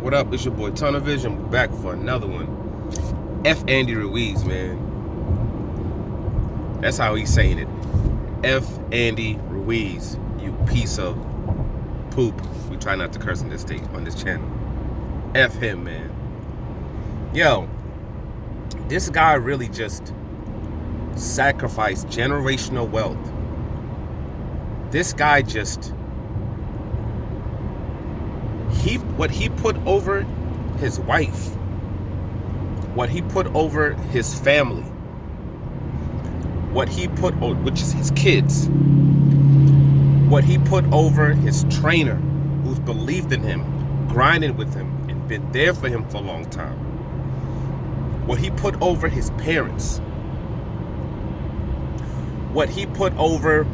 What up? It's your boy Tunnel Vision. We're back for another one. F Andy Ruiz, man. That's how he's saying it. F Andy Ruiz, you piece of poop. We try not to curse on this channel. F him, man. Yo, this guy really just sacrificed generational wealth. This guy just what he put over his wife, what he put over his family, what he put over, which is his kids, what he put over his trainer, who's believed in him, grinding with him, and been there for him for a long time, what he put over his parents, what he put over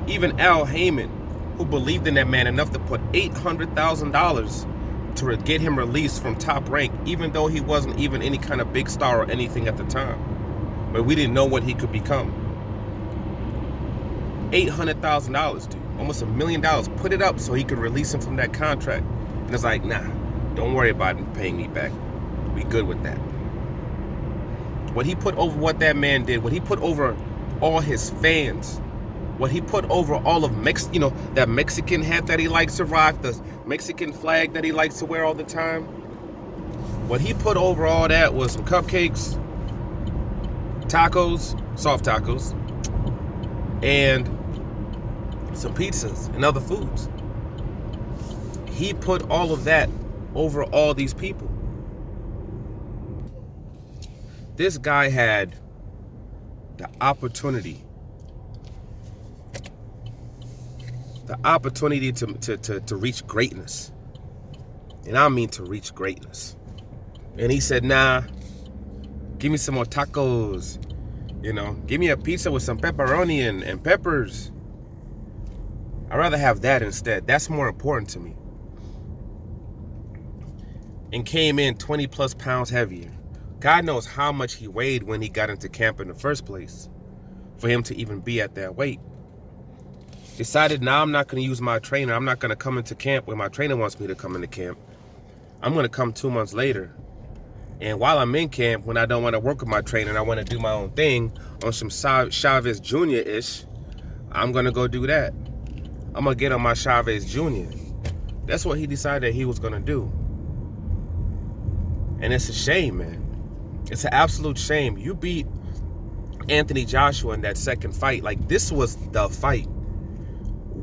even Al Heyman, who believed in that man enough to put $800,000 to get him released from Top Rank, even though he wasn't even any kind of big star or anything at the time. But we didn't know what he could become. $800,000, dude. Almost $1 million. Put it up so he could release him from that contract. And it's like, nah, don't worry about him paying me back. We good with that. What he put over what that man did, what he put over all his fans, what he put over all of that Mexican hat that he likes to rock, the Mexican flag that he likes to wear all the time. What he put over all that was some cupcakes, tacos, soft tacos, and some pizzas and other foods. He put all of that over all these people. This guy had the opportunity to reach greatness. And I mean to reach greatness. And he said, nah, give me some more tacos. Give me a pizza with some pepperoni and peppers. I'd rather have that instead. That's more important to me. And came in 20 plus pounds heavier. God knows how much he weighed when he got into camp in the first place for him to even be at that weight. Decided, now I'm not going to use my trainer. I'm not going to come into camp when my trainer wants me to come into camp. I'm going to come 2 months later. And while I'm in camp, when I don't want to work with my trainer and I want to do my own thing on some Chavez Jr.-ish, I'm going to go do that. I'm going to get on my Chavez Jr. That's what he decided he was going to do. And it's a shame, man. It's an absolute shame. You beat Anthony Joshua in that second fight. Like, this was the fight.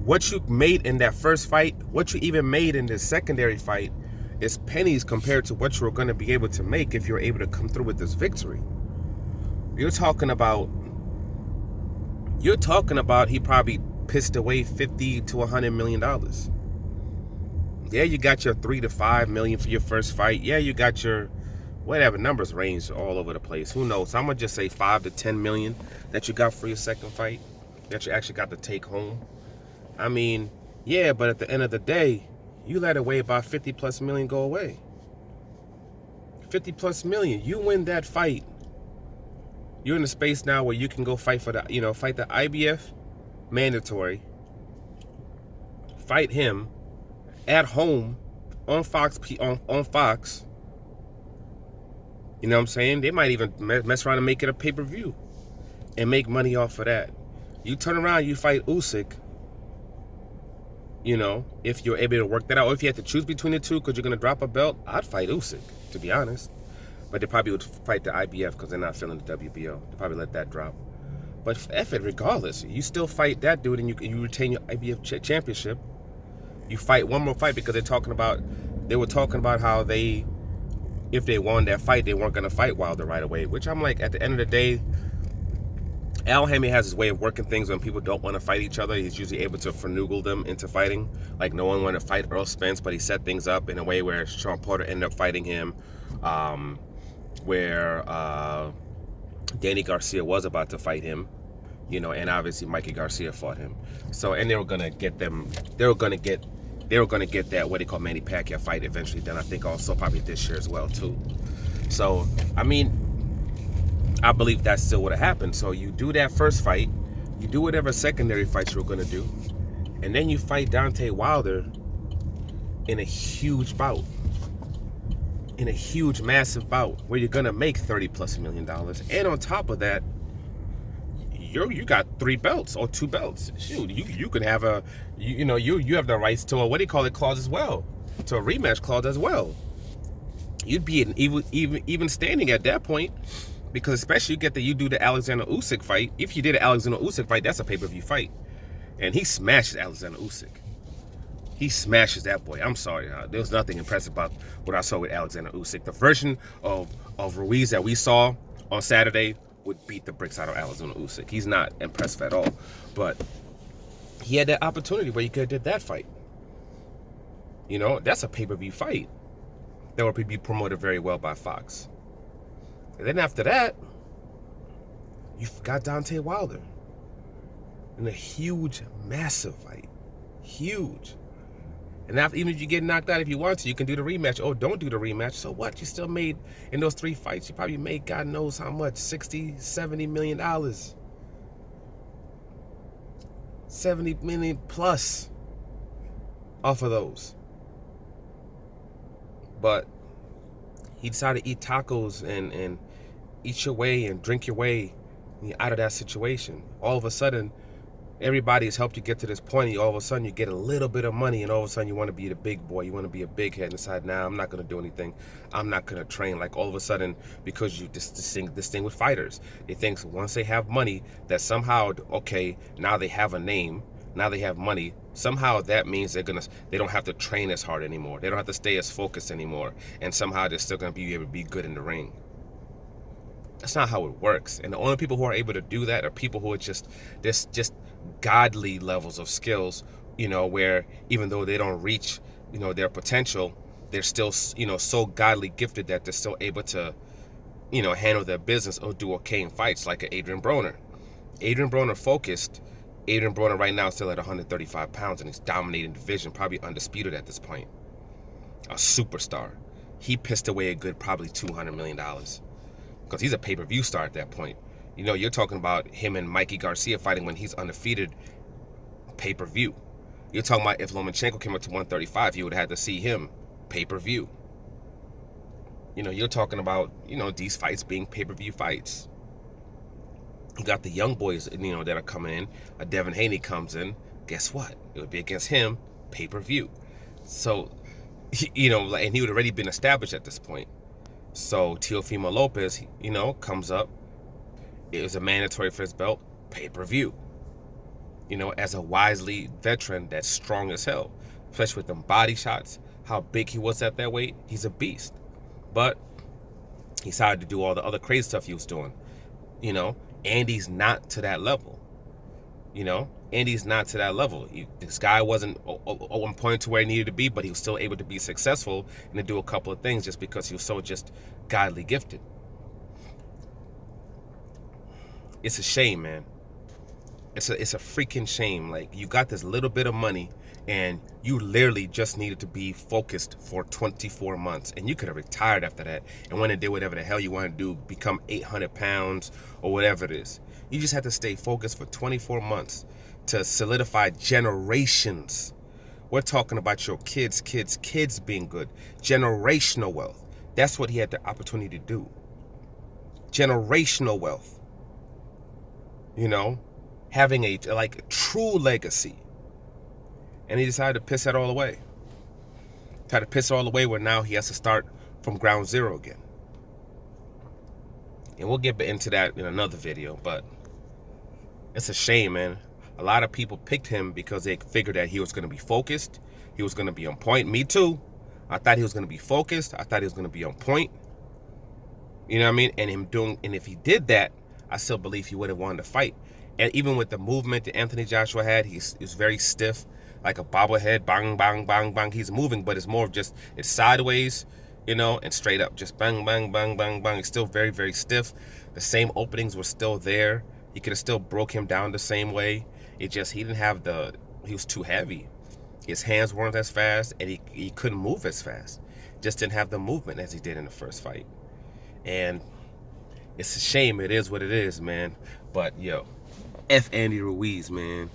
What you made in that first fight, what you even made in this secondary fight, is pennies compared to what you're going to be able to make if you're able to come through with this victory. You're talking about he probably pissed away $50 to $100 million. Yeah, you got your $3 to $5 million for your first fight. Yeah, you got your whatever numbers range all over the place. Who knows? I'm gonna just say $5 to $10 million that you got for your second fight, that you actually got to take home. I mean, yeah, but at the end of the day, you let away about 50 plus million go away. 50 plus million. You win that fight. You're in a space now where you can go fight for the IBF mandatory. Fight him at home on Fox. On Fox. You know what I'm saying? They might even mess around and make it a pay-per-view and make money off of that. You turn around, you fight Usyk. If you're able to work that out, or if you had to choose between the two because you're going to drop a belt, I'd fight Usyk, to be honest. But they probably would fight the IBF because they're not feeling the WBO. They'll probably let that drop. But F it, regardless, you still fight that dude and you retain your IBF championship. You fight one more fight because they were talking about how if they won that fight, they weren't going to fight Wilder right away, which I'm like, at the end of the day, Al Heyman has his way of working things when people don't want to fight each other. He's usually able to finagle them into fighting. Like, no one wanted to fight Earl Spence, but he set things up in a way where Sean Porter ended up fighting him, where Danny Garcia was about to fight him, and obviously Mikey Garcia fought him. So, and they were going to get that, what they call Manny Pacquiao fight eventually done. I think also probably this year as well, too. So, I mean, I believe that still would have happened. So you do that first fight, you do whatever secondary fights you were going to do, and then you fight Deontay Wilder in a huge bout, in a huge, massive bout where you're gonna make $30+ million, and on top of that, you got 3 belts or 2 belts. Shoot, you could have you have the rights to a what do you call it clause as well, to a rematch clause as well. You'd be an even standing at that point, because especially you do the Alexander Usyk fight. If you did an Alexander Usyk fight, that's a pay-per-view fight, and he smashes Alexander Usyk. He smashes that boy. I'm sorry, there was nothing impressive about what I saw with Alexander Usyk. The version of Ruiz that we saw on Saturday would beat the bricks out of Alexander Usyk. He's not impressive at all, but he had that opportunity where he could have did that fight. That's a pay-per-view fight that would be promoted very well by Fox. And then after that, you've got Deontay Wilder in a huge, massive fight. Huge. And even if you get knocked out, if you want to, you can do the rematch. Oh, don't do the rematch. So what? You still made, in those 3 fights, you probably made God knows how much, $60, $70 million. $70 million plus off of those. But he decided to eat tacos and eat your way and drink your way out of that situation. All of a sudden, everybody's helped you get to this point, and all of a sudden you get a little bit of money, and all of a sudden you want to be the big boy, you want to be a big head, and decide, nah, I'm not going to do anything, I'm not going to train. Like all of a sudden, because you this thing with fighters, they think once they have money, that somehow, okay, now they have a name, now they have money, somehow that means they don't have to train as hard anymore, they don't have to stay as focused anymore, and somehow they're still going to be able to be good in the ring. That's not how it works. And the only people who are able to do that are people who are just godly levels of skills, where even though they don't reach, their potential, they're still, so godly gifted that they're still able to, handle their business or do okay in fights, like Adrian Broner. Adrian Broner focused. Adrian Broner right now is still at 135 pounds, and he's dominating the division, probably undisputed at this point. A superstar. He pissed away a good probably $200 million. Because he's a pay-per-view star at that point. You're talking about him and Mikey Garcia fighting when he's undefeated, pay-per-view. You're talking about if Lomachenko came up to 135, you would have had to see him, pay-per-view. You're talking about, these fights being pay-per-view fights. You got the young boys, that are coming in. A Devin Haney comes in. Guess what? It would be against him, pay-per-view. So, and he would have already been established at this point. So Teofimo Lopez, comes up. It was a mandatory for his belt, pay-per-view. As a wisely veteran that's strong as hell, especially with them body shots, how big he was at that weight, he's a beast. But he decided to do all the other crazy stuff he was doing. Andy's not to that level. Andy's not to that level. This guy wasn't on point to where he needed to be, but he was still able to be successful and to do a couple of things just because he was so just godly gifted. It's a shame, man. It's a freaking shame. Like, you got this little bit of money, and you literally just needed to be focused for 24 months, and you could have retired after that and went and did whatever the hell you want to do, become 800 pounds or whatever it is. You just had to stay focused for 24 months to solidify generations. We're talking about your kids being good. Generational wealth. That's what he had the opportunity to do. Generational wealth. Having a true legacy. And he decided to piss that all away. Tried to piss it all away where now he has to start from ground zero again. And we'll get into that in another video, but it's a shame, man. A lot of people picked him because they figured that he was going to be focused. He was going to be on point. Me too. I thought he was going to be focused. I thought he was going to be on point. You know what I mean? And if he did that, I still believe he would have wanted to fight. And even with the movement that Anthony Joshua had, he's very stiff, like a bobblehead, bang, bang, bang, bang. He's moving, but it's more of just, it's sideways, and straight up, just bang, bang, bang, bang, bang. He's still very, very stiff. The same openings were still there. He could have still broke him down the same way. It just, he was too heavy. His hands weren't as fast, and he couldn't move as fast. Just didn't have the movement as he did in the first fight. And it's a shame. It is what it is, man. But, F Andy Ruiz, man.